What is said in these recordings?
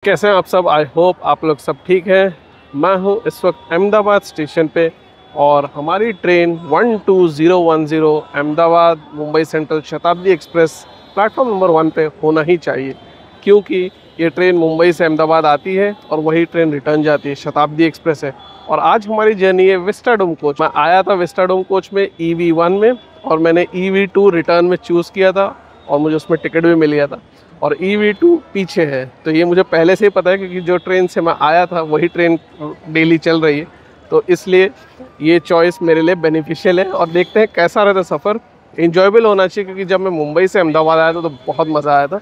कैसे हैं आप सब। आई होप आप लोग सब ठीक हैं। मैं हूं इस वक्त अहमदाबाद स्टेशन पे और हमारी ट्रेन 12010 अहमदाबाद मुंबई सेंट्रल शताब्दी एक्सप्रेस प्लेटफॉर्म नंबर 1 पे होना ही चाहिए, क्योंकि ये ट्रेन मुंबई से अहमदाबाद आती है और वही ट्रेन रिटर्न जाती है। शताब्दी एक्सप्रेस है और आज हमारी जर्नी है विस्टाडोम कोच। मैं आया था विस्टाडोम कोच में EV1 में और मैंने EV2 रिटर्न में चूज़ किया था और मुझे उसमें टिकट भी मिल गया था और EV2 पीछे है। तो ये मुझे पहले से ही पता है क्योंकि जो ट्रेन से मैं आया था वही ट्रेन डेली चल रही है, तो इसलिए ये चॉइस मेरे लिए बेनिफिशियल है। और देखते हैं कैसा रहता सफ़र। इंजॉयबल होना चाहिए क्योंकि जब मैं मुंबई से अहमदाबाद आया था तो बहुत मज़ा आया था।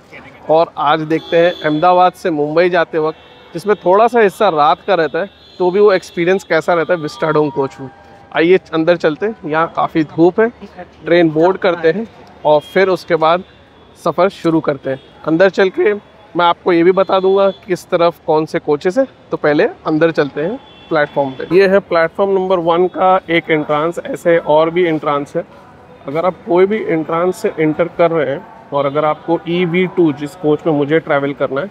और आज देखते हैं अहमदाबाद से मुंबई जाते वक्त जिसमें थोड़ा सा हिस्सा रात का रहता है तो भी वो एक्सपीरियंस कैसा रहता है विस्टाडोम कोच में। आइए अंदर चलते हैं। यहाँ काफ़ी धूप है। ट्रेन बोर्ड करते हैं और फिर उसके बाद सफ़र शुरू करते हैं। अंदर चल के मैं आपको ये भी बता दूंगा किस तरफ कौन से कोचेस है। तो पहले अंदर चलते हैं प्लेटफॉर्म पे। ये है प्लेटफॉर्म नंबर 1 का एक एंट्रांस। ऐसे और भी एंट्रांस है। अगर आप कोई भी एंट्रांस से एंटर कर रहे हैं और अगर आपको EV2 जिस कोच में मुझे ट्रैवल करना है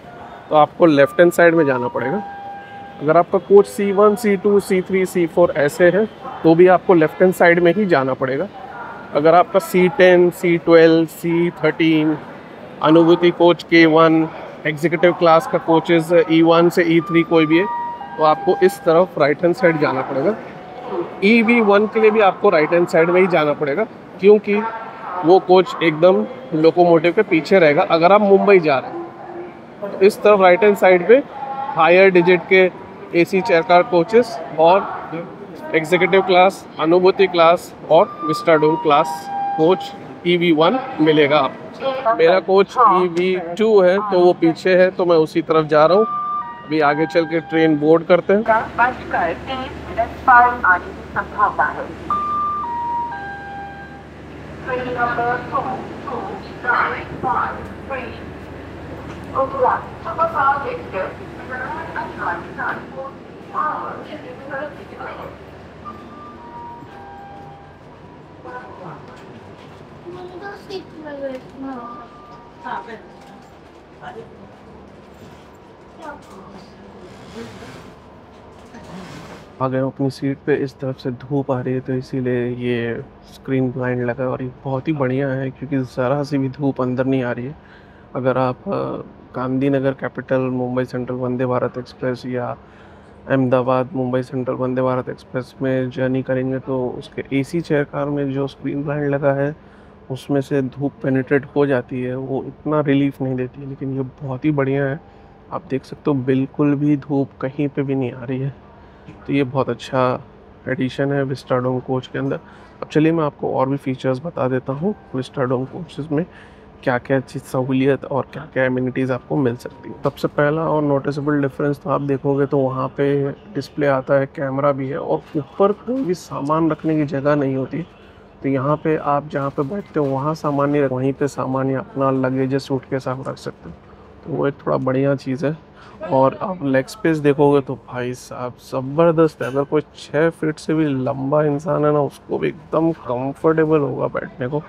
तो आपको लेफ्ट हैंड साइड में जाना पड़ेगा। अगर आपका coach C1 C2 C3 C4 ऐसे है तो भी आपको लेफ्ट हैंड साइड में ही जाना पड़ेगा। अगर आपका C10 C12 C13 अनुभूति कोच K1 एग्जीक्यूटिव क्लास का कोचेस E1 से E3 कोई भी है तो आपको इस तरफ राइट हैंड साइड जाना पड़ेगा। EV1 के लिए भी आपको राइट हैंड साइड में ही जाना पड़ेगा क्योंकि वो कोच एकदम लोकोमोटिव के पीछे रहेगा। अगर आप मुंबई जा रहे हैं तो इस तरफ राइट हैंड साइड पे हायर डिजिट के AC चेयर कार कोचेस और एग्जीक्यूटिव क्लास अनुभूति क्लास और विस्टाडोम क्लास कोच EV1 मिलेगा आपको। मेरा कोच EV2 है तो वो पीछे है तो मैं उसी तरफ जा रहा हूँ। अभी आगे चल के ट्रेन बोर्ड करते हैं। आ गए अपनी सीट पे। इस तरफ से धूप आ रही है तो इसीलिए ये स्क्रीन ब्लाइंड लगा है और ये बहुत ही बढ़िया है क्योंकि ज़रा सी भी धूप अंदर नहीं आ रही है। अगर आप Gandhinagar capital Mumbai central Vande Bharat express या अहमदाबाद मुंबई सेंट्रल वंदे भारत एक्सप्रेस में जर्नी करेंगे तो उसके AC चेयर कार में जो स्क्रीन ब्लाइंड लगा है उसमें से धूप पेनिट्रेट हो जाती है, वो इतना रिलीफ नहीं देती है। लेकिन ये बहुत ही बढ़िया है। आप देख सकते हो बिल्कुल भी धूप कहीं पे भी नहीं आ रही है। तो ये बहुत अच्छा एडिशन है विस्टाडोम कोच के अंदर। अब चलिए मैं आपको और भी फीचर्स बता देता हूँ विस्टाडोम कोचेस में क्या क्या अच्छी सहूलियत और क्या क्या एमिनिटीज़ आपको मिल सकती है। सबसे पहला और नोटिसेबल डिफरेंस तो आप देखोगे तो वहाँ पे डिस्प्ले आता है, कैमरा भी है और ऊपर कोई भी सामान रखने की जगह नहीं होती। तो यहाँ पे आप जहाँ पे बैठते हो वहाँ सामान नहीं रख, वहीं पे सामान या अपना लगेज सूटकेस आप रख सकते हो। तो वो एक थोड़ा बढ़िया चीज़ है। और आप लेग स्पेस देखोगे तो भाई साहब ज़बरदस्त है। अगर कोई 6 फीट से भी लंबा इंसान है ना उसको भी एकदम कंफर्टेबल होगा बैठने को,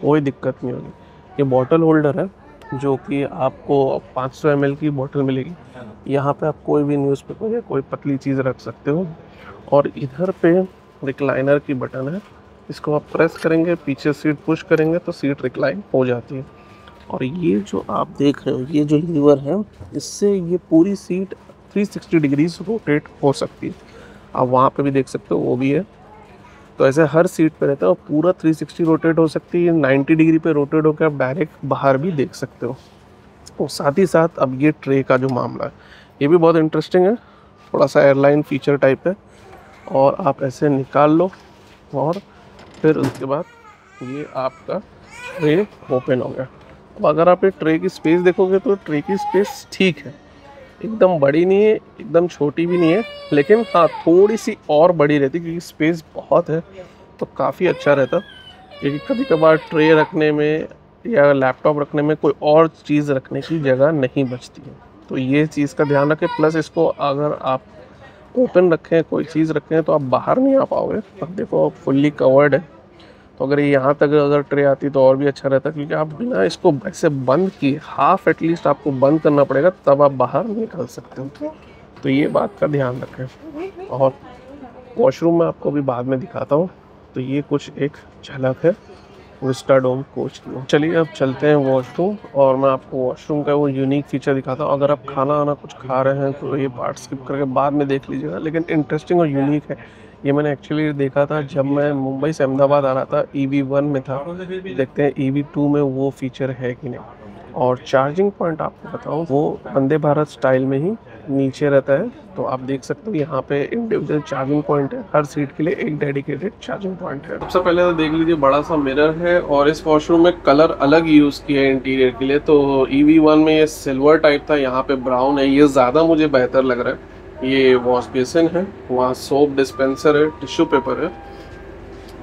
कोई दिक्कत नहीं होगी। ये बॉटल होल्डर है जो कि आपको 500 ml की बॉटल मिलेगी। यहाँ पे आप कोई भी न्यूज़पेपर या कोई पतली चीज़ रख सकते हो। और इधर पे रिक्लाइनर की बटन है, इसको आप प्रेस करेंगे, पीछे सीट पुश करेंगे तो सीट रिक्लाइन हो जाती है। और ये जो आप देख रहे हो ये जो लीवर है इससे ये पूरी सीट 360 डिग्रीज रोटेट हो सकती है। आप वहाँ पे भी देख सकते हो वो भी है। तो ऐसे हर सीट पे रहता है और पूरा 360 रोटेट हो सकती है। 90 डिग्री पे रोटेट होकर आप डायरेक्ट बाहर भी देख सकते हो। और साथ ही साथ अब ये ट्रे का जो मामला है ये भी बहुत इंटरेस्टिंग है, थोड़ा सा एयरलाइन फीचर टाइप है। और आप ऐसे निकाल लो और फिर उसके बाद ये आपका ट्रे ओपन हो गया। अब अगर आप ये ट्रे की स्पेस देखोगे तो ट्रे की स्पेस ठीक है, एकदम बड़ी नहीं है एकदम छोटी भी नहीं है, लेकिन हाँ थोड़ी सी और बड़ी रहती क्योंकि स्पेस बहुत है तो काफ़ी अच्छा रहता। क्योंकि कभी कभार ट्रे रखने में या लैपटॉप रखने में कोई और चीज़ रखने की जगह नहीं बचती है, तो ये चीज़ का ध्यान रखें। प्लस इसको अगर आप ओपन रखें कोई चीज़ रखें तो आप बाहर नहीं आ पाओगे। अब देखो फुल्ली कवर्ड है तो अगर ये यहाँ तक अगर ट्रे आती तो और भी अच्छा रहता, क्योंकि आप बिना इसको ऐसे बंद किए हाफ एटलीस्ट आपको बंद करना पड़ेगा, तब आप बाहर निकल सकते हो। तो ये बात का ध्यान रखें। और वॉशरूम में आपको भी बाद में दिखाता हूँ। तो ये कुछ एक झलक है विस्टाडोम कोच की। चलिए अब चलते हैं वॉशरूम, और मैं आपको वॉशरूम का वो यूनिक फीचर दिखाता हूँ। अगर आप खाना आना कुछ खा रहे हैं तो ये पार्ट स्किप करके बाद में देख लीजिएगा, लेकिन इंटरेस्टिंग और यूनिक है। ये मैंने एक्चुअली देखा था जब मैं मुंबई से अहमदाबाद आ रहा था, EV1 में था। देखते हैं EV2 में वो फीचर है कि नहीं। और चार्जिंग पॉइंट आपको बताऊँ, वो वंदे भारत स्टाइल में ही नीचे रहता है। तो आप देख सकते हो यहाँ पे इंडिविजुअल चार्जिंग पॉइंट है, हर सीट के लिए एक डेडिकेटेड चार्जिंग पॉइंट है। सबसे पहले तो देख लीजिए बड़ा सा मिरर है, और इस वॉशरूम में कलर अलग यूज़ किया है इंटीरियर के लिए। तो EV1 में ये सिल्वर टाइप था, यहाँ पे ब्राउन है। ये ज़्यादा मुझे बेहतर लग रहा है। ये वॉश बेसिन है, वहाँ सोप डिस्पेंसर है, टिश्यू पेपर है,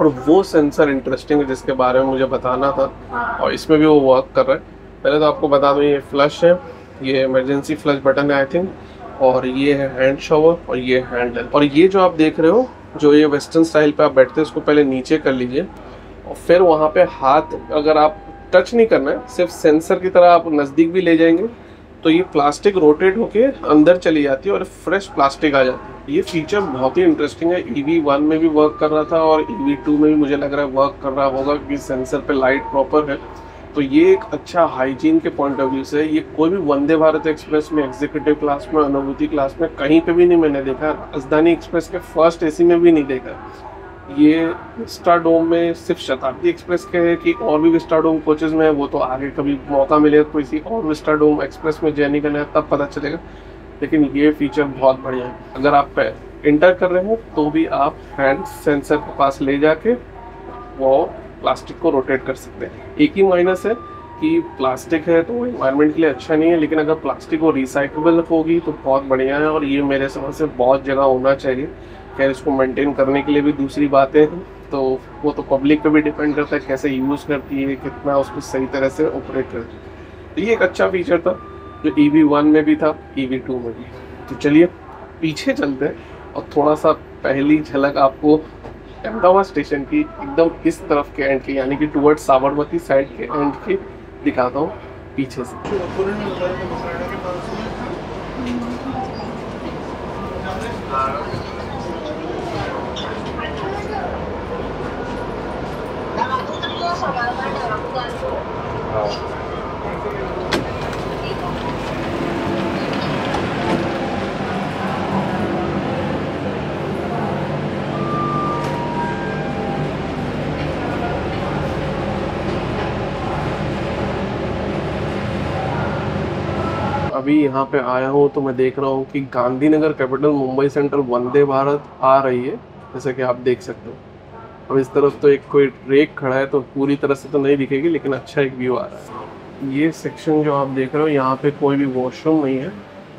और वो सेंसर इंटरेस्टिंग है जिसके बारे में मुझे बताना था, और इसमें भी वो वर्क कर रहा है। पहले तो आपको बता दूं, ये फ्लश है, ये इमरजेंसी फ्लश बटन है आई थिंक, और ये है हैंड शॉवर, और ये हैंडल। और ये जो आप देख रहे हो, जो ये वेस्टर्न स्टाइल पे आप बैठते हैं, इसको पहले नीचे कर लीजिए, और फिर वहाँ पे हाथ अगर आप टच नहीं करना है, सिर्फ सेंसर की तरह आप नज़दीक भी ले जाएंगे तो ये प्लास्टिक रोटेट होके अंदर चली जाती है और फ्रेश प्लास्टिक आ जाती है। ये फीचर बहुत ही इंटरेस्टिंग है। EV1 में भी वर्क कर रहा था, और EV2 में भी मुझे लग रहा है वर्क कर रहा होगा, क्योंकि सेंसर पे लाइट प्रॉपर है। तो ये एक अच्छा हाइजीन के पॉइंट ऑफ व्यू से, ये कोई भी वंदे भारत एक्सप्रेस में, एग्जीक्यूटिव क्लास में, अनुभूति क्लास में कहीं पे भी नहीं मैंने देखा। राजधानी एक्सप्रेस के फर्स्ट AC में भी नहीं देखा। ये विस्टाडोम में सिर्फ शताब्दी एक्सप्रेस के है कि और भी विस्टाडोम कोचेज में है, वो तो आगे कभी मौका मिलेगा किसी और विस्टाडोम एक्सप्रेस में जर्नी करना है तब पता चलेगा। लेकिन ये फीचर बहुत बढ़िया है। अगर आप इंटर कर रहे हो तो भी आप हैंड सेंसर के पास ले जाके वो प्लास्टिक को रोटेट कर सकते हैं। एक ही माइनस है कि प्लास्टिक है तो वो इन्वायरमेंट के लिए अच्छा नहीं है, लेकिन अगर प्लास्टिक वो रिसाइक्लेबल होगी तो बहुत बढ़िया है, और ये मेरे समझ से बहुत जगह होना चाहिए। खैर इसको मेंटेन करने के लिए भी दूसरी बातें हैं, तो वो तो पब्लिक पे भी डिपेंड करता है कैसे यूज़ करती है, कितना उसको सही तरह से ऑपरेट करती है। तो ये एक अच्छा फीचर था जो EV1 में भी था, EV2 में भी। तो चलिए पीछे चलते हैं और थोड़ा सा पहली झलक आपको अहमदाबाद स्टेशन की एकदम इस तरफ के एंड की, यानी कि टुवर्ड्स साबरमती साइड के एंड की दिखाता हूँ पीछे से। अभी यहाँ पे आया हूँ तो मैं देख रहा हूँ कि गांधीनगर कैपिटल मुंबई सेंट्रल वंदे भारत आ रही है, जैसे कि आप देख सकते हो। अब इस तरफ तो एक कोई रेक खड़ा है तो पूरी तरह से तो नहीं दिखेगी, लेकिन अच्छा एक व्यू आ रहा है। ये सेक्शन जो आप देख रहे हो, यहाँ पे कोई भी वॉशरूम नहीं है।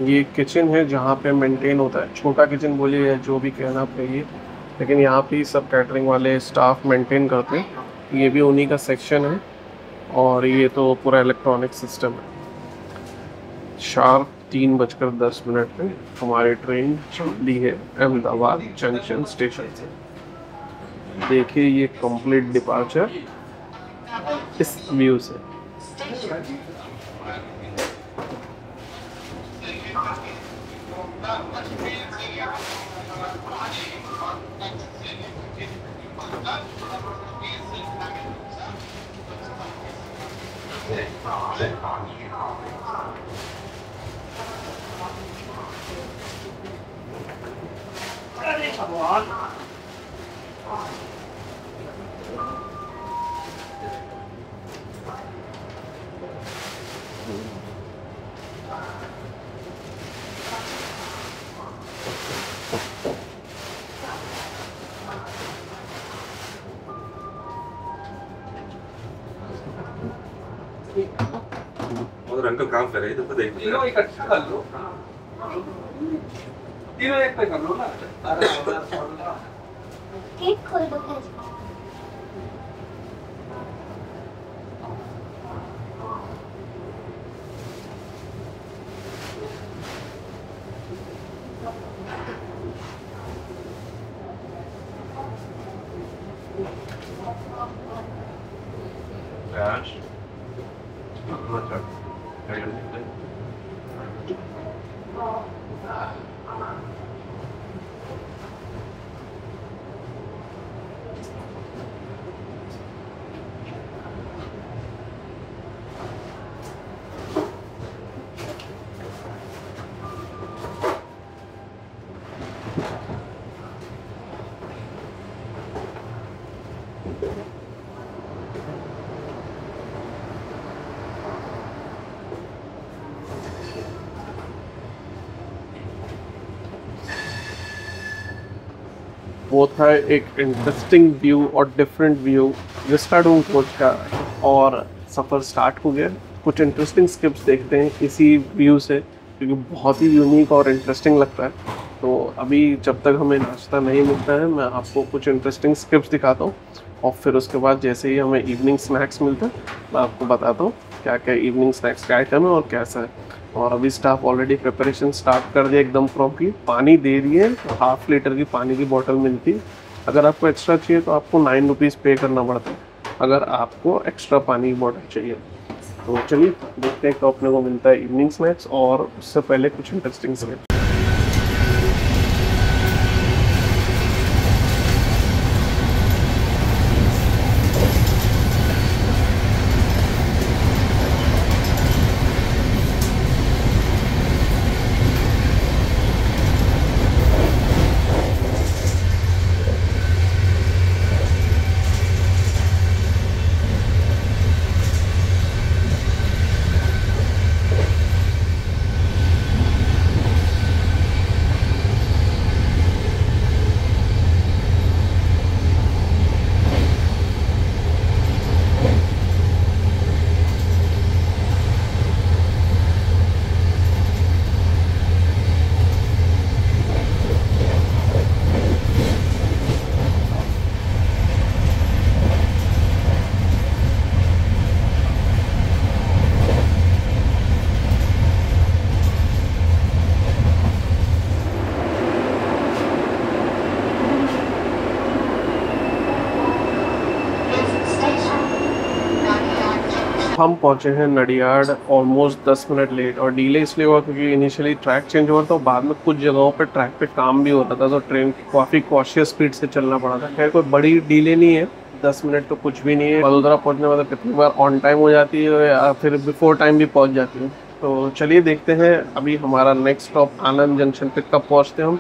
ये किचन है जहाँ पे मेंटेन होता है, छोटा किचन बोलिए या जो भी कहना आप कहिए, लेकिन यहाँ पे सब कैटरिंग वाले स्टाफ मेंटेन करते हैं। ये भी उन्हीं का सेक्शन है, और ये तो पूरा इलेक्ट्रॉनिक सिस्टम है। शार्प 3:10 पे हमारी ट्रेन चली है अहमदाबाद जंक्शन स्टेशन से। देखिए ये कंप्लीट डिपार्चर इस व्यू से। और अंकल काम कर रहे हैं तो देख तीनों इकट्ठा कर लो, तीनों एक पे कर लो ना। केक खोल दो फिर। Cash. वो था एक इंटरेस्टिंग व्यू और डिफरेंट व्यू विस्टाडोम कोच का, और सफ़र स्टार्ट हो गया। कुछ इंटरेस्टिंग स्किप्स देखते हैं इसी व्यू से, क्योंकि बहुत ही यूनिक और इंटरेस्टिंग लगता है। तो अभी जब तक हमें नाश्ता नहीं मिलता है, मैं आपको कुछ इंटरेस्टिंग स्किप्स दिखाता हूँ, और फिर उसके बाद जैसे ही हमें इवनिंग स्नैक्स मिलता है मैं आपको बताता हूँ क्या क्या इवनिंग स्नैक्स का आइटम है और कैसा है। और अभी स्टाफ ऑलरेडी प्रिपरेशन स्टार्ट कर दिया एकदम प्रॉम्प्टली। पानी दे दिए, 1/2 लीटर की पानी की बोतल मिलती है। अगर आपको एक्स्ट्रा चाहिए तो आपको 9 रुपीज़ पे करना पड़ता है, अगर आपको एक्स्ट्रा पानी की बोतल चाहिए। तो चलिए देखते हैं तो अपने को मिलता है इवनिंग स्नैक्स, और उससे पहले कुछ इंटरेस्टिंग से। हम पहुंचे हैं नडियाड ऑलमोस्ट 10 मिनट लेट, और डिले इसलिए हुआ क्योंकि इनिशियली ट्रैक चेंज हुआ था, बाद में कुछ जगहों पे ट्रैक पे काम भी होता था, तो ट्रेन काफ़ी कॉशियस स्पीड से चलना पड़ा था। खैर कोई बड़ी डिले नहीं है, 10 मिनट तो कुछ भी नहीं है। वडोदरा पहुंचने में तो कितनी बार ऑन टाइम हो जाती है या फिर बिफोर टाइम भी पहुंच जाती है। तो चलिए देखते हैं अभी हमारा नेक्स्ट स्टॉप आनंद जंक्शन पे कब पहुँचते हैं हम।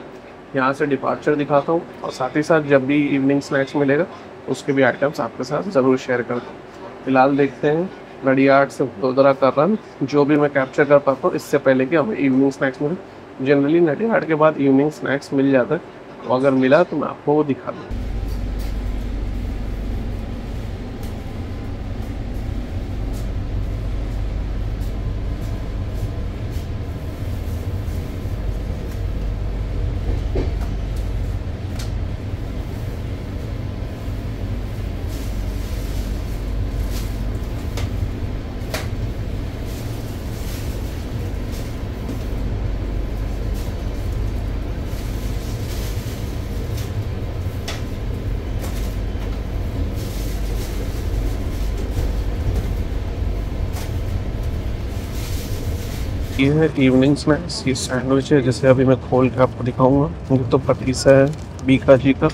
यहाँ से डिपार्चर दिखाता हूँ, और साथ ही साथ जब भी इवनिंग स्नैक्स मिलेगा उसके भी आइटम्स आपके साथ ज़रूर शेयर करता हूँ। फिलहाल देखते हैं नडियाड से वडोदरा का रन, जो भी मैं कैप्चर कर पाता हूँ इससे पहले कि हमें इवनिंग स्नैक्स मिले। जनरली नडियाड के बाद इवनिंग स्नैक्स मिल जाता है, तो अगर मिला तो मैं आपको वो दिखा दूँ। ये है इवनिंग स्नैक्स, ये सैंडविच है जैसे अभी मैं खोल के आपको दिखाऊंगा। ये तो पतीसा है बीका जी का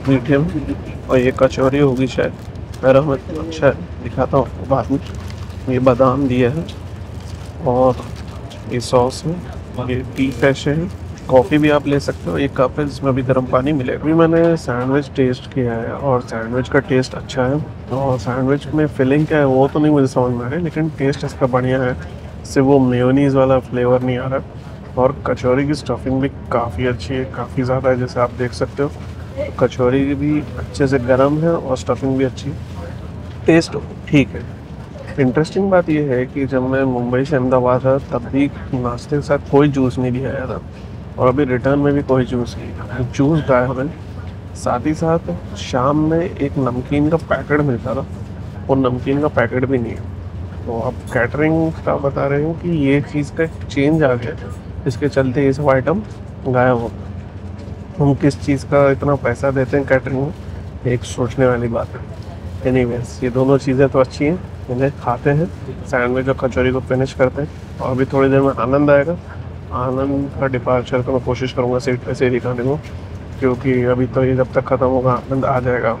मीठे में, और ये कचौरी होगी शायद, मेरा में अच्छा है, दिखाता हूँ आपको बाद में। ये बादाम दिया है, और ये सॉस है, ये टी फ्रेश है। कॉफ़ी भी आप ले सकते हो, एक कप है जिसमें भी गर्म पानी मिलेगा। अभी मैंने सैंडविच टेस्ट किया है और सैंडविच का टेस्ट अच्छा है, और सैंडविच में फिलिंग क्या है वो तो नहीं मुझे समझ में आ रहा है, लेकिन टेस्ट इसका बढ़िया है, इससे वो मेयोनीज़ वाला फ्लेवर नहीं आ रहा। और कचौरी की स्टफिंग भी काफ़ी अच्छी है, काफ़ी ज़्यादा है, जैसे आप देख सकते हो। तो कचौरी भी अच्छे से गर्म है और स्टफिंग भी अच्छी है, टेस्ट ठीक है। इंटरेस्टिंग बात यह है कि जब मैं मुंबई से अहमदाबाद था तब भी नाश्ते के साथ कोई जूस नहीं दिया गया था, और अभी रिटर्न में भी कोई जूस नहीं, जूस गायब है। साथ ही साथ शाम में एक नमकीन का पैकेट मिलता था, वो नमकीन का पैकेट भी नहीं है। तो अब कैटरिंग का बता रहे हो कि ये चीज़ का चेंज आ गया, इसके चलते ये सब आइटम गायब हो गए। हम किस चीज़ का इतना पैसा देते हैं कैटरिंग में, एक सोचने वाली बात है। एनीवेज ये दोनों चीज़ें तो अच्छी हैं, इन्हें खाते हैं, सैंडविच और कचौरी को फिनिश करते हैं और अभी थोड़ी देर में आनंद आएगा। आनंद का डिपार्चर तो मैं कोशिश करूँगा सीट पे से ही दिखाने को, क्योंकि अभी तो ये जब तक ख़त्म होगा आनंद आ जाएगा।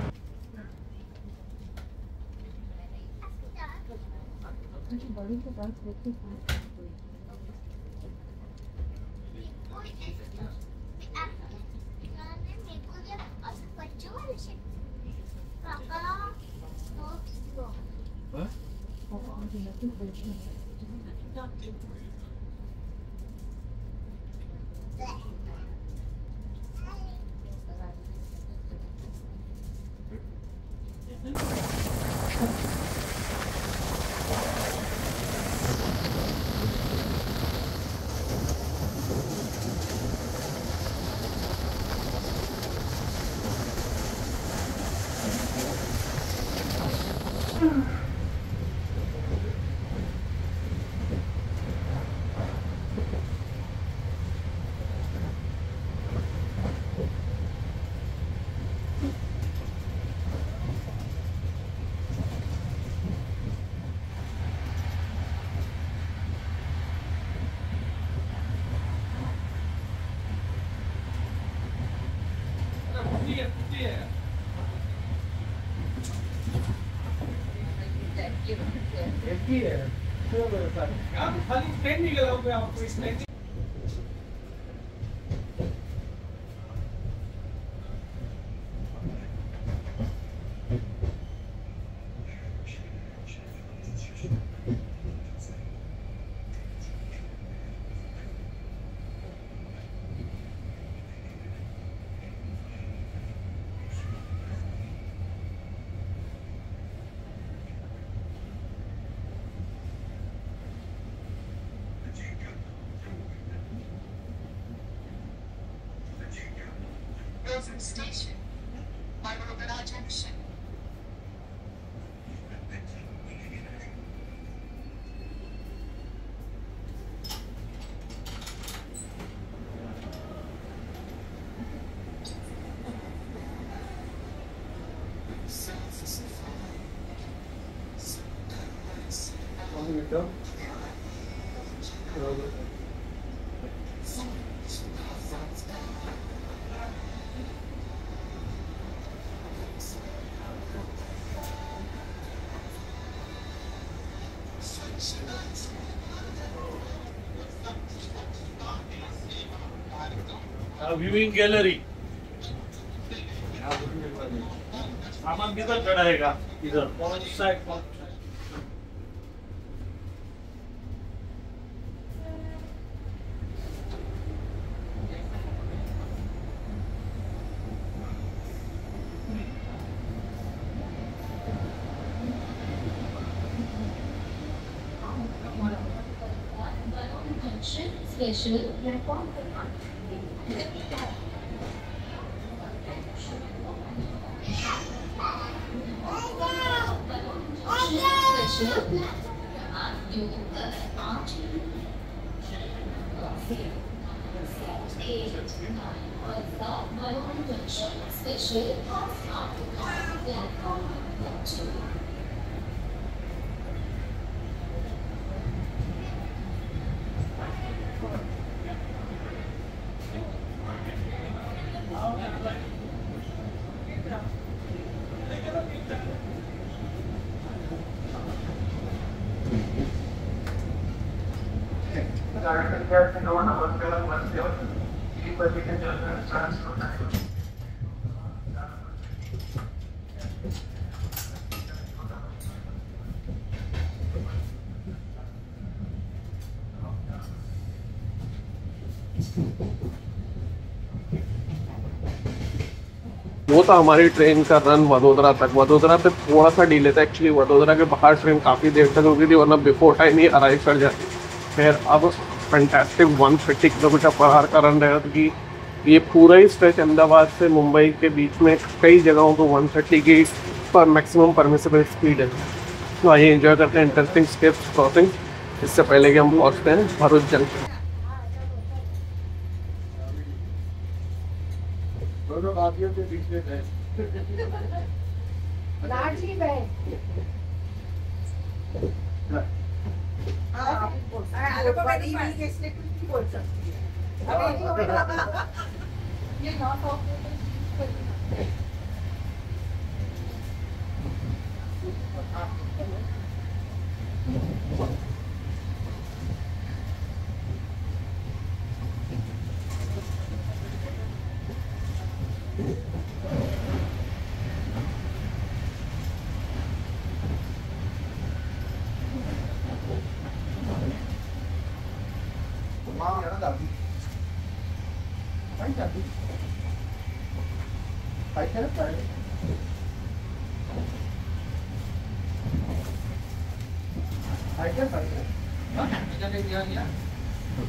खाली ट्रेन निकला हुआ है आपको इसमें। Station, Marlborough Junction. Viewing gallery सामान किधर चढ़ाएगा? इधर कौन साइड? Special platform. वो था हमारी ट्रेन का रन वडोदरा तक। वडोदरा पे थोड़ा सा डिले था एक्चुअली, वडोदरा के बाहर ट्रेन काफ़ी देर तक रुकी थी, वरना बिफोर टाइम ही अराइव कर जाती। फिर अब फैंटास्टिक 130 किलोमीटर पर आवर का रन रहेगा, क्योंकि ये पूरा ही स्ट्रेच अहमदाबाद से मुंबई के बीच में कई जगहों पर 130 की पर मैक्सिमम परमिसिबल स्पीड है। तो आइए एंजॉय करते हैं इंटरेस्टिंग स्टेप्स क्रॉसिंग, इससे पहले कि हम पहुँचते हैं भरूच जंक्शन। दोनों बातियों के बीच में लाडली बहन बड़ी भी इसलिए कुछ नहीं बोल सकती है। ये नॉट ऑफ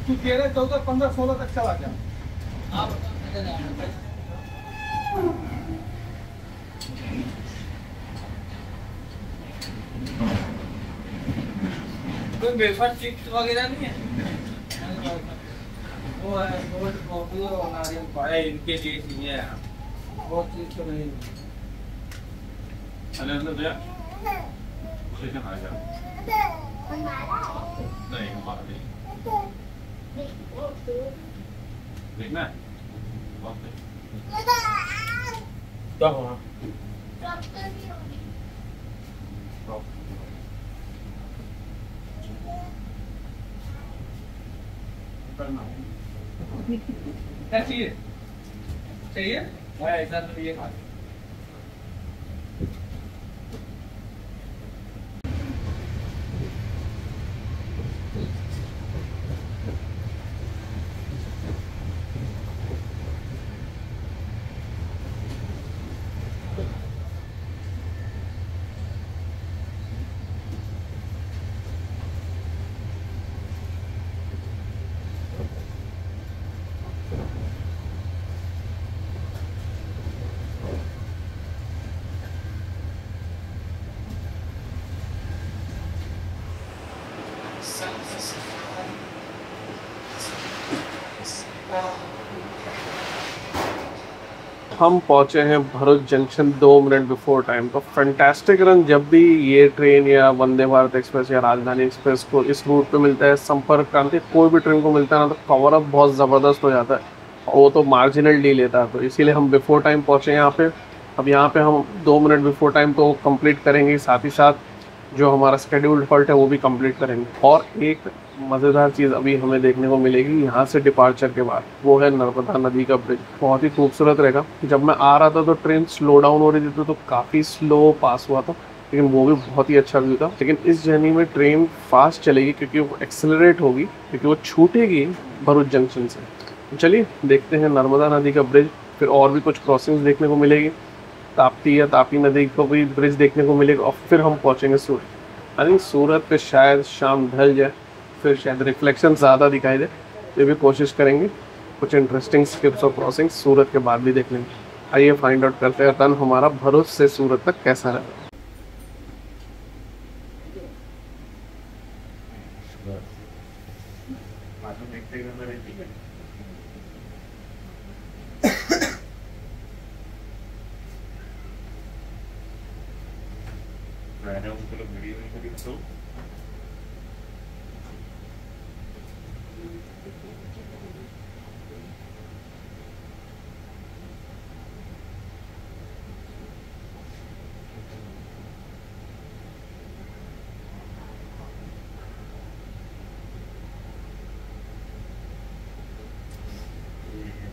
तू 13, 14, 15, 16 तक चला जा। कोई वेफर चिप्स वगैरह नहीं है? वो है गोल्ड कॉफी और नारियल पानी इनके लिए चाहिए यार। वो चीज तो नहीं। अरे अंदर भैया स्टेशन आ गया। नहीं हमारा नहीं देखना है क्या हुआ? क्या चाहिए? चाहिए? मैं ऐसा तो ये खा हम पहुंचे हैं Bharuch junction 2 minute before time. तो फैंटास्टिक रन जब भी ये ट्रेन या वंदे भारत एक्सप्रेस या राजधानी एक्सप्रेस को इस रूट पे मिलता है, संपर्क क्रांति कोई भी ट्रेन को मिलता है ना, तो कवर अप बहुत ज़बरदस्त हो जाता है और वो तो मार्जिनल डी लेता है। तो इसीलिए हम बिफोर टाइम पहुँचे यहाँ पे। अब यहाँ पे हम 2 मिनट बिफोर टाइम तो कंप्लीट करेंगे, साथ ही साथ जो हमारा शेड्यूल्ड हॉल्ट है वो भी कंप्लीट करेंगे। और एक मज़ेदार चीज़ अभी हमें देखने को मिलेगी यहाँ से डिपार्चर के बाद, वो है नर्मदा नदी का ब्रिज। बहुत ही खूबसूरत रहेगा। जब मैं आ रहा था तो ट्रेन स्लो डाउन हो रही थी तो काफ़ी स्लो पास हुआ था, लेकिन वो भी बहुत ही अच्छा व्यू था। लेकिन इस जर्नी में ट्रेन फास्ट चलेगी क्योंकि वो एक्सेलरेट होगी, क्योंकि वो छूटेगी भरूच जंक्शन से। चलिए देखते हैं नर्मदा नदी का ब्रिज, फिर और भी कुछ क्रॉसिंग्स देखने को मिलेगी। ताप्ती या तापी नदी को भी ब्रिज देखने को मिलेगा और फिर हम पहुँचेंगे सूरत। आई थिंक सूरत पे शायद शाम ढल जाए, फिर शायद रिफ्लेक्शन ज़्यादा दिखाई दे। ये भी कोशिश करेंगे कुछ इंटरेस्टिंग स्किप्स और क्रॉसिंग सूरत के बाद भी देख लेंगे। आइए फाइंड आउट करते हैं रन हमारा भरूच से सूरत तक कैसा रहा। मैंने उनको लोग वीडियो नहीं करी तो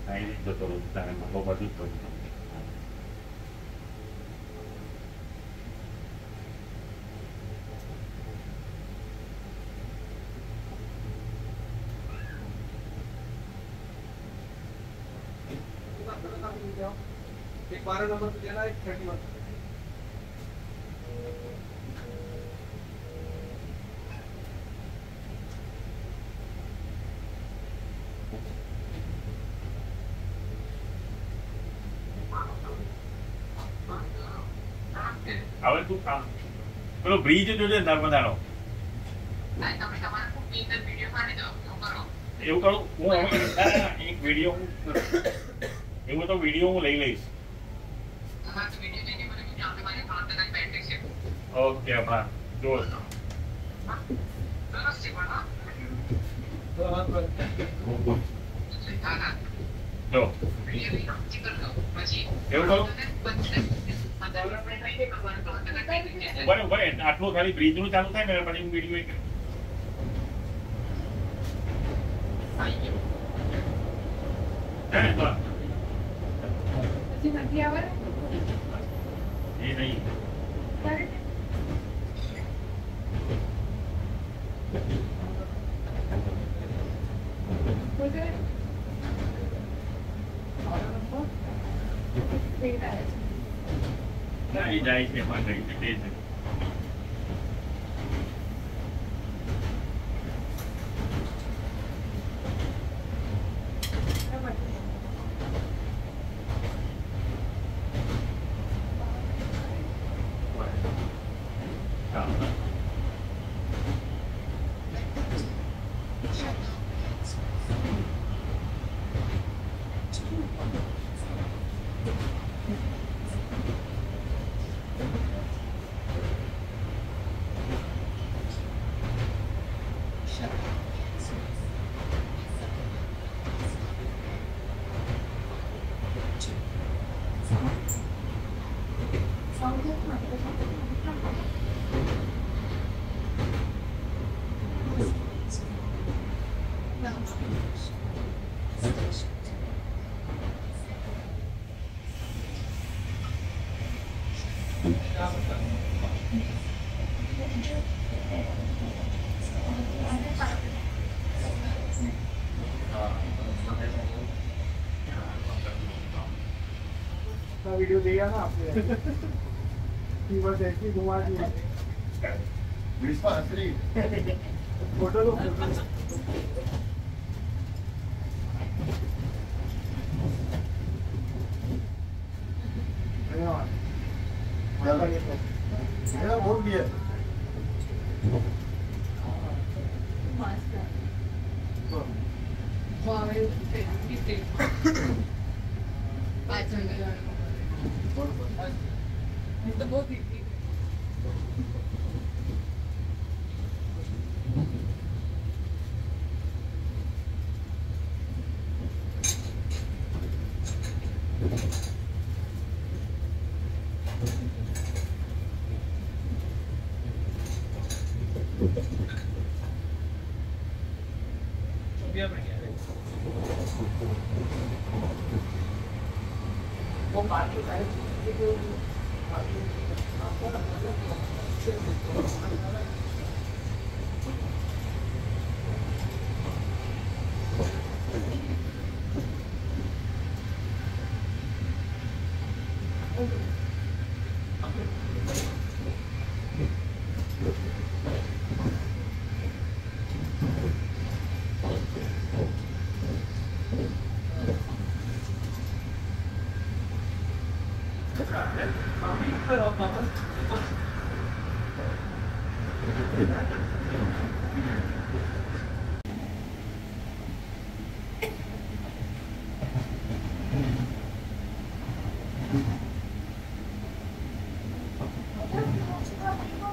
नहीं तो वो बदल तो एक 12 नंबर पे देना, एक 31। હવે તું કામ પેલો બ્રિજ જોજે નર્મદાનો એવું કરું હું એક વિડીયો એવું તો વિડીયો હું લઈ લઈશ ओके अपना जोर જો એવું કરું બરાબર આટલું ખાલી બ્રિજનું ચાલુ થાય ને પછી હું વિડીયો પછી નથી આવે એ નહીં જાય છે એમાં ગઈ છે તે છે वीडियो दिया ना आपने कि बस ऐसी घुमा दी फोटो लो बोल दिया तो बहुत वो बात है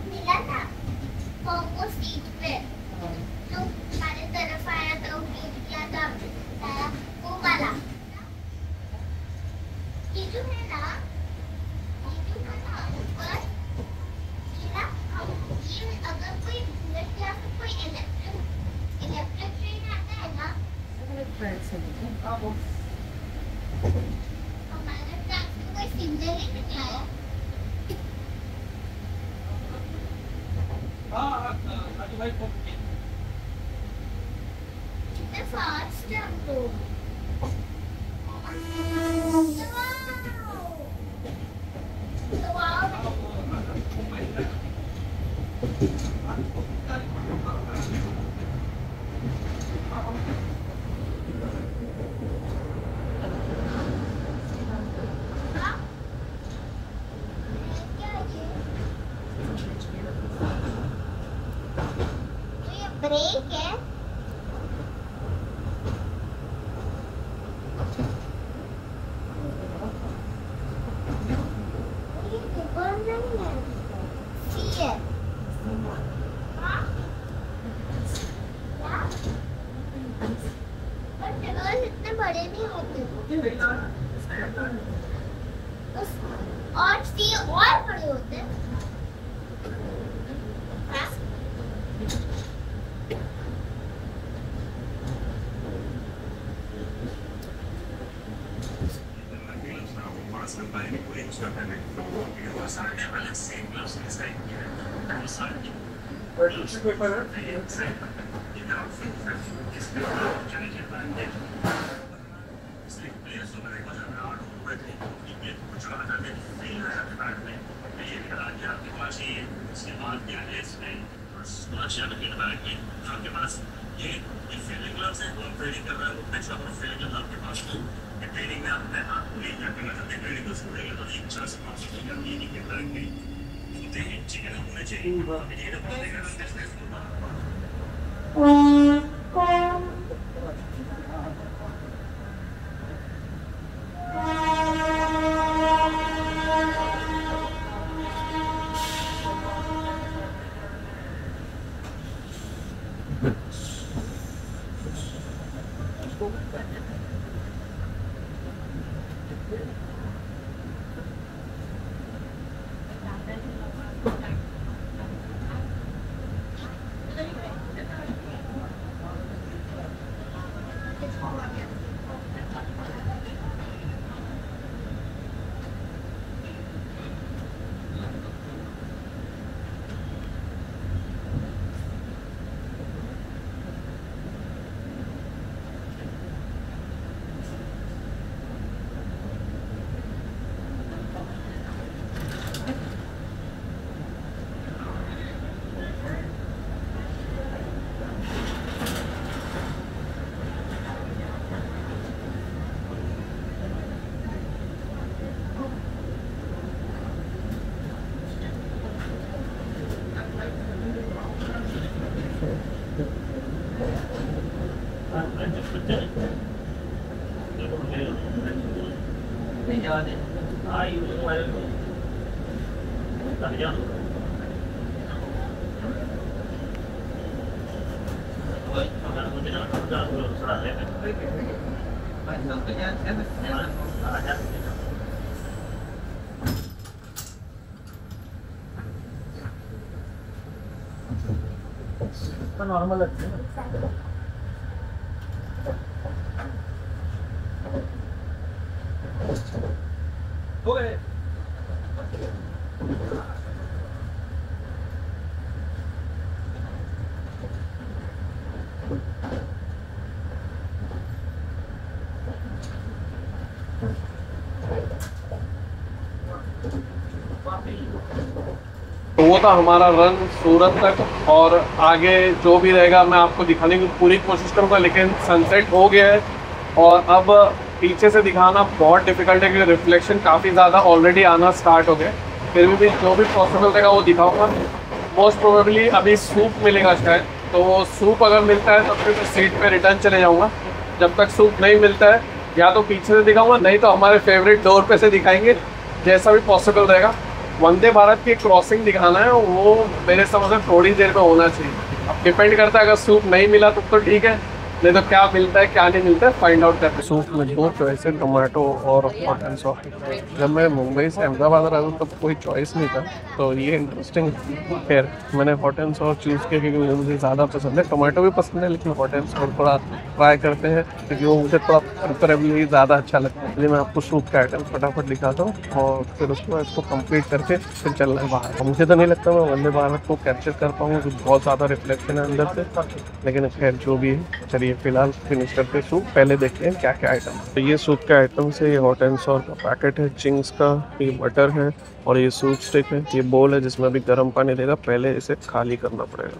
मिला था वो सीट पे तो हमारे तरफ आया तो बीट किया था वो वाला ये जो है ना ये जो है ना ऊपर ये ना ये अगर कोई बुलेट या फिर कोई इलेक्ट्रिक ट्रेन आता है ना हमारे ट्रैक में कोई सिग्नल ही नहीं आया कितने फास्ट है हम लोग ब्रेक है नहीं होते और सी और बड़े होते हैं। हाँ? पेपर है नॉर्मल लगता है। हो गए तो वो था हमारा रन सूरत तक, और आगे जो भी रहेगा मैं आपको दिखाने की पूरी कोशिश करूँगा, लेकिन सनसेट हो गया है और अब पीछे से दिखाना बहुत डिफिकल्ट है क्योंकि रिफ्लेक्शन काफ़ी ज़्यादा ऑलरेडी आना स्टार्ट हो गए। फिर भी जो भी पॉसिबल रहेगा वो दिखाऊंगा। मोस्ट प्रोबेबली अभी सूप मिलेगा शायद, तो सूप अगर मिलता है तो फिर मैं सीट पे रिटर्न चले जाऊँगा। जब तक सूप नहीं मिलता है या तो पीछे से दिखाऊंगा, नहीं तो हमारे फेवरेट डोर पे से दिखाएंगे, जैसा भी पॉसिबल रहेगा। वंदे भारत की क्रॉसिंग दिखाना है, वो मेरे समझ में थोड़ी देर में होना चाहिए। अब डिपेंड करता है, अगर सूप नहीं मिला तो ठीक है, नहीं तो क्या मिलता है क्या नहीं मिलता है फाइंड आउट करते। सूप में दो चॉइस है, टोमेटो और हॉट एंड सॉफ्ट। जब मैं मुंबई से अहमदाबाद रहा हूँ तब कोई चॉइस नहीं था, तो ये इंटरेस्टिंग। खैर मैंने हॉट एंड सॉफ्ट चूज़ किया क्योंकि मुझे ज़्यादा पसंद है। टोमेटो भी पसंद है लेकिन हॉट एंड सॉफ्ट थोड़ा ट्राई करते हैं क्योंकि वो मुझे थोड़ा प्रेफरेबली ज़्यादा अच्छा लगता है। इसलिए मैं आपको सूप का आइटम फटाफट दिखाता हूँ और फिर उसके बाद इसको कंप्लीट करके फिर चलना है बाहर। मुझे तो नहीं लगता मैं वंदे भारत को कैप्चर कर पाऊँगा क्योंकि बहुत ज़्यादा रिफ्लेक्शन है अंदर से, लेकिन खैर जो भी है चलिए फिलहाल फिनिश करते सूप। पहले देखते हैं क्या क्या आइटम। तो ये सूप के आइटम से ये हॉट एंड सॉर का पैकेट है, चिंग्स का, ये बटर है और ये सूप स्टिक है। ये बोल है जिसमें अभी गर्म पानी देगा, पहले इसे खाली करना पड़ेगा।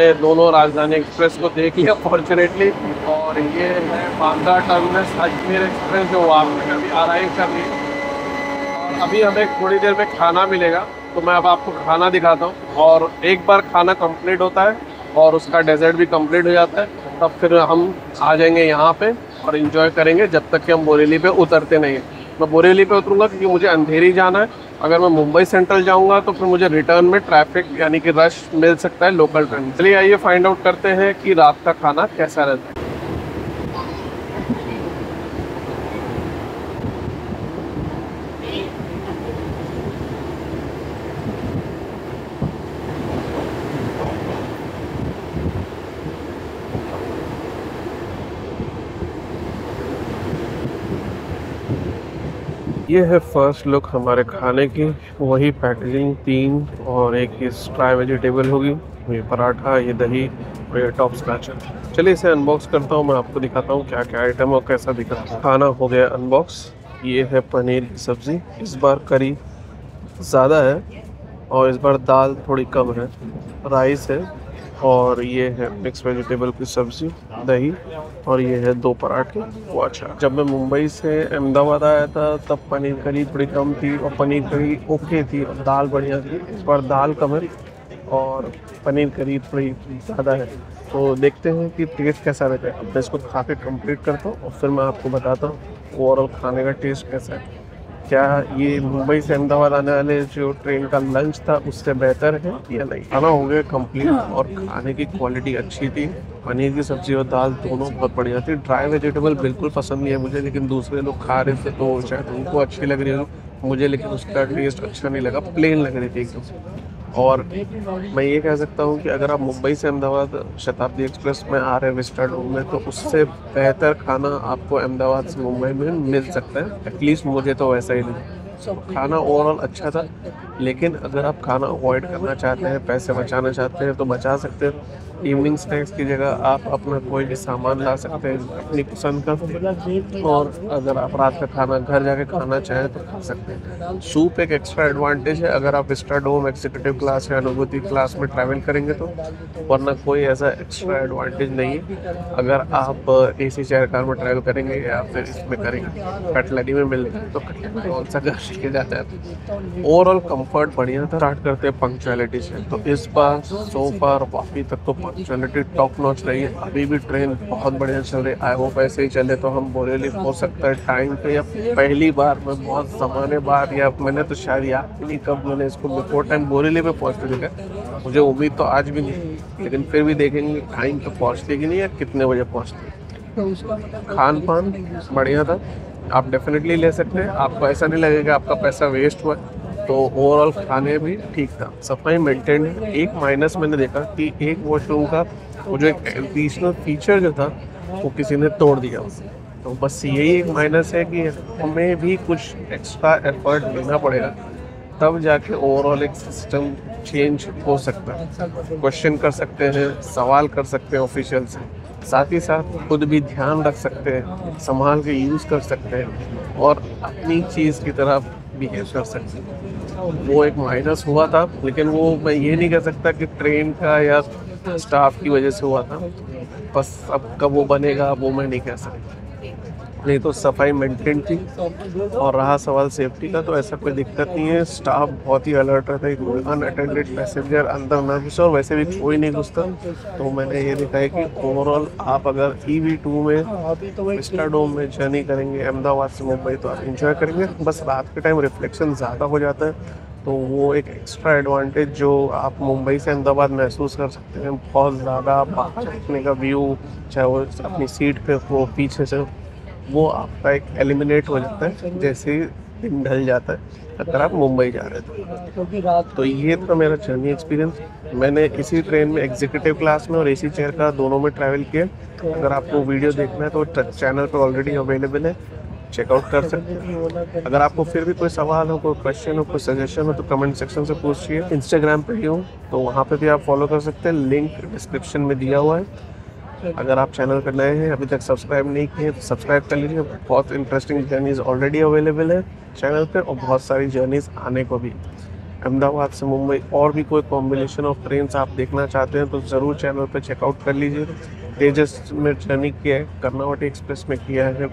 हमने दोनों राजधानी एक्सप्रेस को देख लिया फॉर्चुनेटली। और ये है बांद्रा टर्मिनस अजमेर एक्सप्रेस जो वापस अभी अराइव कर रही है। और अभी हमें थोड़ी देर में खाना मिलेगा, तो मैं अब आपको खाना दिखाता हूँ। और एक बार खाना कंप्लीट होता है और उसका डेजर्ट भी कंप्लीट हो जाता है, तब फिर हम आ जाएंगे यहाँ पे और इन्जॉय करेंगे जब तक कि हम बोरेली पे उतरते नहीं हैं। मैं बोरेली पे उतरूँगा क्योंकि मुझे अंधेरी जाना है। अगर मैं मुंबई सेंट्रल जाऊँगा तो फिर मुझे रिटर्न में ट्रैफिक यानी कि रश मिल सकता है लोकल ट्रेन। चलिए आइए फाइंड आउट करते हैं कि रात का खाना कैसा रहता है। ये है फर्स्ट लुक हमारे खाने की। वही पैकेजिंग 3 और एक ही फ्राई वेजिटेबल होगी, ये पराठा, ये दही और ये टॉप स्क्रैच है। चलिए इसे अनबॉक्स करता हूँ, मैं आपको दिखाता हूँ क्या क्या आइटम और कैसा दिख रहा है। खाना हो गया अनबॉक्स। ये है पनीर की सब्ज़ी, इस बार करी ज़्यादा है और इस बार दाल थोड़ी कम है। राइस है और ये है मिक्स वेजिटेबल की सब्ज़ी, दही और ये है 2 पराठे। वो अच्छा, जब मैं मुंबई से अहमदाबाद आया था तब पनीर करी थोड़ी कम थी और पनीर करी ओके थी और दाल बढ़िया थी। इस बार दाल कम है और पनीर करी थोड़ी ज़्यादा है। तो देखते हैं कि टेस्ट कैसा रहता है। अब मैं इसको खा के कम्प्लीट करता हूँ और फिर मैं आपको बताता हूँ ओवरऑल खाने का टेस्ट कैसा है। क्या ये मुंबई से अहमदाबाद आने वाले जो ट्रेन का लंच था उससे बेहतर है या नहीं। खाना हो गया कंप्लीट और खाने की क्वालिटी अच्छी थी। पनीर की सब्ज़ी और दाल दोनों बहुत बढ़िया थी। ड्राई वेजिटेबल बिल्कुल पसंद नहीं है मुझे, लेकिन दूसरे लोग खा रहे थे तो शायद उनको अच्छी लग रही हो मुझे, लेकिन उसका टेस्ट अच्छा नहीं लगा, प्लेन लग रही थी एकदम। और मैं ये कह सकता हूँ कि अगर आप मुंबई से अहमदाबाद शताब्दी एक्सप्रेस में आ रहे हैं विस्टाडोम में, तो उससे बेहतर खाना आपको अहमदाबाद से मुंबई में मिल सकता है। एटलीस्ट मुझे तो वैसा ही लगा। खाना ओवरऑल अच्छा था, लेकिन अगर आप खाना अवॉइड करना चाहते हैं, पैसे बचाना चाहते हैं तो बचा सकते हैं। इवनिंग स्नैक्स की जगह आप अपना कोई भी सामान ला सकते हैं अपनी पसंद का, और अगर आप रात का खाना घर जाके खाना चाहें तो खा सकते हैं। सूप एक एक्स्ट्रा एडवांटेज है अगर आप विस्टाडोम एग्जीक्यूटिव क्लास या अनुभूति क्लास में ट्रैवल करेंगे तो, वरना कोई ऐसा एक्स्ट्रा एडवांटेज नहीं है अगर आप AC चेयर कार में ट्रैवल करेंगे या फिर इसमें करेंगे। कटलरी में मिल रही तो कटलरी कौन सा घर लेके जाता है। ओवरऑल कंफर्ट बढ़िया था। स्टार्ट करते हैं पंक्चुअलिटी से, तो इस बार सो फार वापी तक तो पंक्चुअलिटी टॉप नॉच रही है। अभी भी ट्रेन बहुत बढ़िया चल रही है। आई होप ऐसे ही चले तो हम बोरेली हो सकता है टाइम पे, या पहली बार मैं बहुत ज़माने बाद, या मैंने तो शायद याद नहीं कब मैंने इसको बिफोर टाइम बोरेली पे पहुँचते देखा। मुझे उम्मीद तो आज भी नहीं, लेकिन फिर भी देखेंगे टाइम पे पहुँचते कि नहीं या कितने बजे पहुँचते। खान पान बढ़िया था, आप डेफिनेटली ले सकते हैं। आपको ऐसा नहीं लगेगा आपका पैसा वेस्ट हुआ। तो ओवरऑल खाने भी ठीक था, सफाई मेंटेन है। एक माइनस मैंने देखा कि एक वॉशरूम का वो जो एक एडिशनल फीचर जो था वो किसी ने तोड़ दिया। तो बस यही एक माइनस है कि हमें भी कुछ एक्स्ट्रा एफर्ट देना पड़ेगा, तब जाके ओवरऑल एक सिस्टम चेंज हो सकता है। क्वेश्चन कर सकते हैं, सवाल कर सकते हैं ऑफिशियल से, साथ ही साथ खुद भी ध्यान रख सकते हैं, संभाल के यूज़ कर सकते हैं और अपनी चीज़ की तरफ बिहेव कर सकते हैं। वो एक माइनस हुआ था, लेकिन वो मैं ये नहीं कह सकता कि ट्रेन का या स्टाफ की वजह से हुआ था। बस अब कब वो बनेगा वो मैं नहीं कह सकता। नहीं तो सफाई मेंटेन थी। और रहा सवाल सेफ्टी का, तो ऐसा कोई दिक्कत नहीं है। स्टाफ बहुत ही अलर्ट रहता है, कोई अनअटेंडेड पैसेंजर अंदर ना घुसे, और वैसे भी कोई नहीं घुसता। तो मैंने ये देखा है कि ओवरऑल आप अगर EV2 में विस्टाडोम में जर्नी करेंगे अहमदाबाद से मुंबई, तो आप इंजॉय करेंगे। बस रात के टाइम रिफ्लेक्शन ज़्यादा हो जाता है, तो वो एक एक्स्ट्रा एडवांटेज जो आप मुंबई से अहमदाबाद महसूस कर सकते हैं। बहुत ज़्यादा बाहर देखने का व्यू, चाहे वो अपनी सीट पे हो पीछे से, वो आपका एक एलिमिनेट हो जाता है जैसे ही दिन ढल जाता है अगर आप मुंबई जा रहे थे। तो ये था मेरा जर्नी एक्सपीरियंस। मैंने इसी ट्रेन में एग्जीक्यूटिव क्लास में और AC चेयर का दोनों में ट्रैवल किया। अगर आपको वीडियो देखना है तो चैनल पर ऑलरेडी अवेलेबल है, चेकआउट कर सकते हैं। अगर आपको फिर भी कोई सवाल हो, कोई क्वेश्चन हो, कोई सजेशन हो तो कमेंट सेक्शन से पूछिए। इंस्टाग्राम पे ही हूँ तो वहाँ पे भी आप फॉलो कर सकते हैं, लिंक डिस्क्रिप्शन में दिया हुआ है। अगर आप चैनल पर नए हैं, अभी तक सब्सक्राइब नहीं किए तो सब्सक्राइब कर लीजिए। बहुत इंटरेस्टिंग जर्नीज़ ऑलरेडी अवेलेबल है चैनल पर और बहुत सारी जर्नीज़ आने को भी। अहमदाबाद से मुंबई और भी कोई कॉम्बिनेशन ऑफ ट्रेन आप देखना चाहते हैं तो ज़रूर चैनल पर चेकआउट कर लीजिए। तेजस में जर्नी किया है, कर्नावटी एक्सप्रेस में किया है,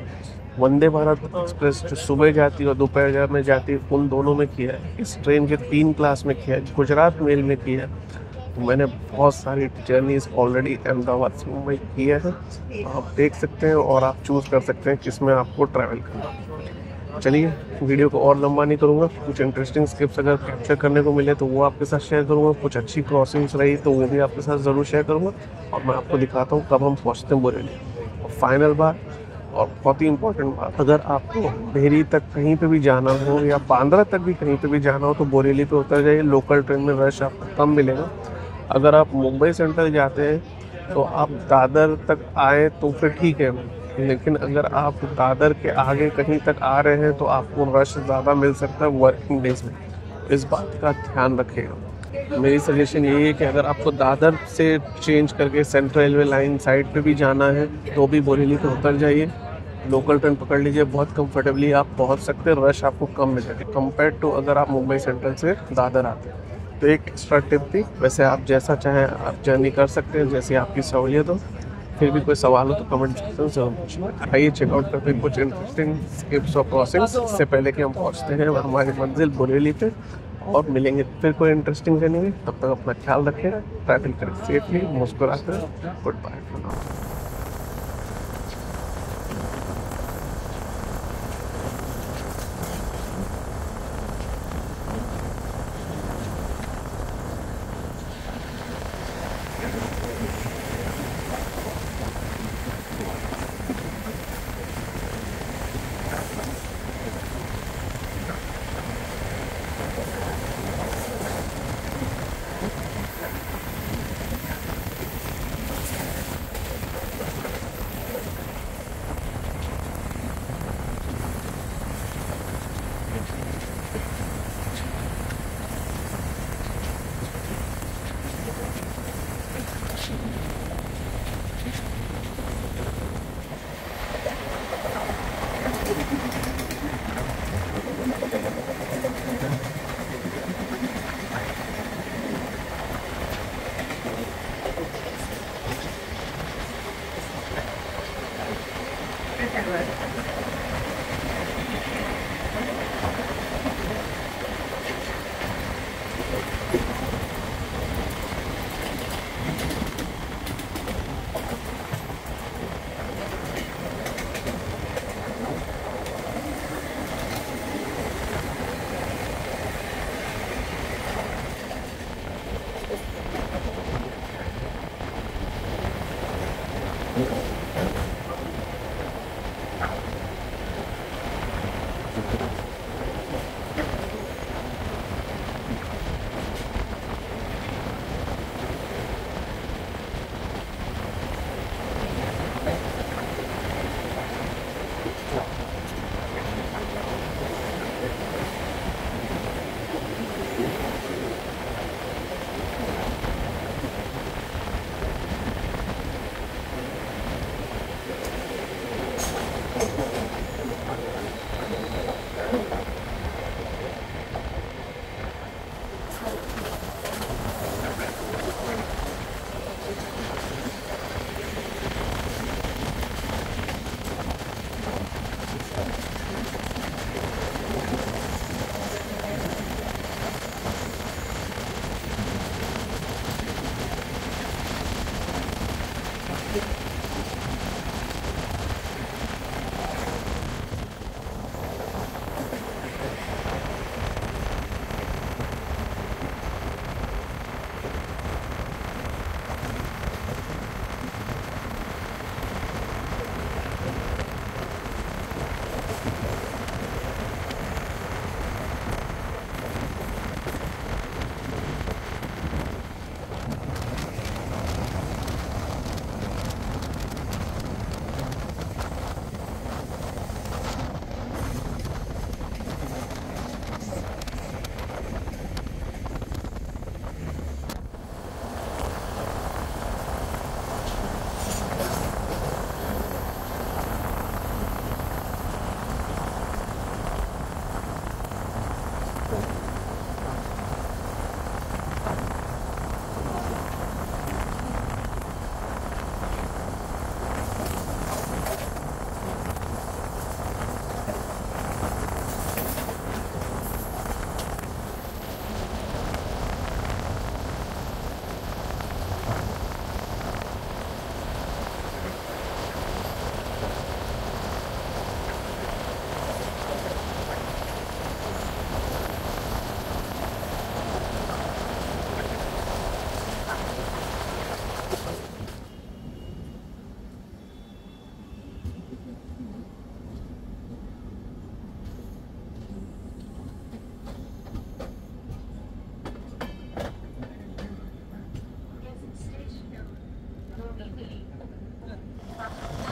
वंदे भारत एक्सप्रेस जो सुबह जाती है और दोपहर में जाती है, उन दोनों में किया है। इस ट्रेन के 3 क्लास में किया है, गुजरात मेल में किया है। तो मैंने बहुत सारी जर्नीज ऑलरेडी अहमदाबाद से मुंबई किया है। आप देख सकते हैं और आप चूज़ कर सकते हैं किस में आपको ट्रैवल करना है। चलिए, वीडियो को और लंबा नहीं करूँगा। कुछ इंटरेस्टिंग स्किप्स अगर कैप्चर करने को मिले तो वो आपके साथ शेयर करूँगा। कुछ अच्छी क्रॉसिंग्स रही तो वो भी आपके साथ ज़रूर शेयर करूँगा। और मैं आपको दिखाता हूँ कब हम पहुँचते हैं बोरेली। और फाइनल बात और बहुत ही इंपॉर्टेंट बात, अगर आपको डेहरी तक कहीं पे भी जाना हो या बांद्रा तक भी कहीं पे भी जाना हो तो बोरेली पे उतर जाइए। लोकल ट्रेन में रश आपको कम मिलेगा। अगर आप मुंबई सेंट्रल जाते हैं तो आप दादर तक आए तो फिर ठीक है, लेकिन अगर आप दादर के आगे कहीं तक आ रहे हैं तो आपको रश ज़्यादा मिल सकता है वर्किंग डेज में। इस बात का ध्यान रखिएगा। मेरी सजेशन यही है कि अगर आपको दादर से चेंज करके सेंट्रल रेलवे लाइन साइड पे भी जाना है तो भी बोरेली पे उतर जाइए। लोकल ट्रेन पकड़ लीजिए, बहुत कंफर्टेबली आप पहुंच सकते हैं। रश आपको कम मिलेगा कंपेयर टू अगर आप मुंबई सेंट्रल से दादर आते हैं। तो एक एक्स्ट्रा टिप थी। वैसे आप जैसा चाहें आप जर्नी कर सकते हैं, जैसी आपकी सहूलियत हो। फिर भी कोई सवाल हो तो कमेंट सेक्शन में जरूर पूछना। आइए चेकआउट करते हैं कुछ इंटरेस्टिंग स्किप्स और क्रॉसिंग्स इससे पहले कि हम पहुंचते हैं हमारी मंजिल बोरेली पे। और मिलेंगे फिर कोई इंटरेस्टिंग जर्नी में। तब तक अपना ख्याल रखें, ट्रैवल करें सेफली, मुस्कुराते। Good bye.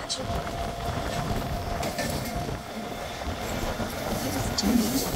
much. It is delicious.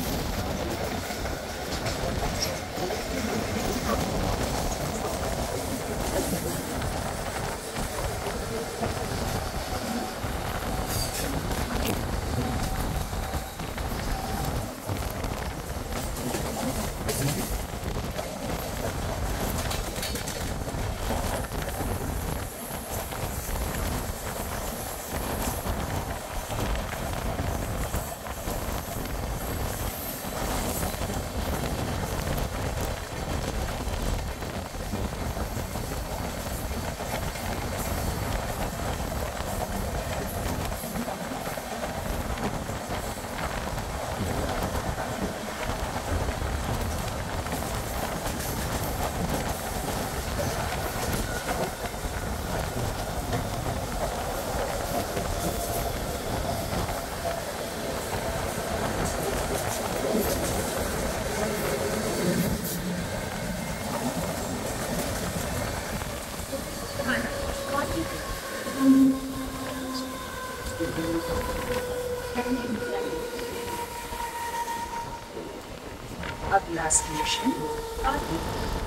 अगला स्टेशन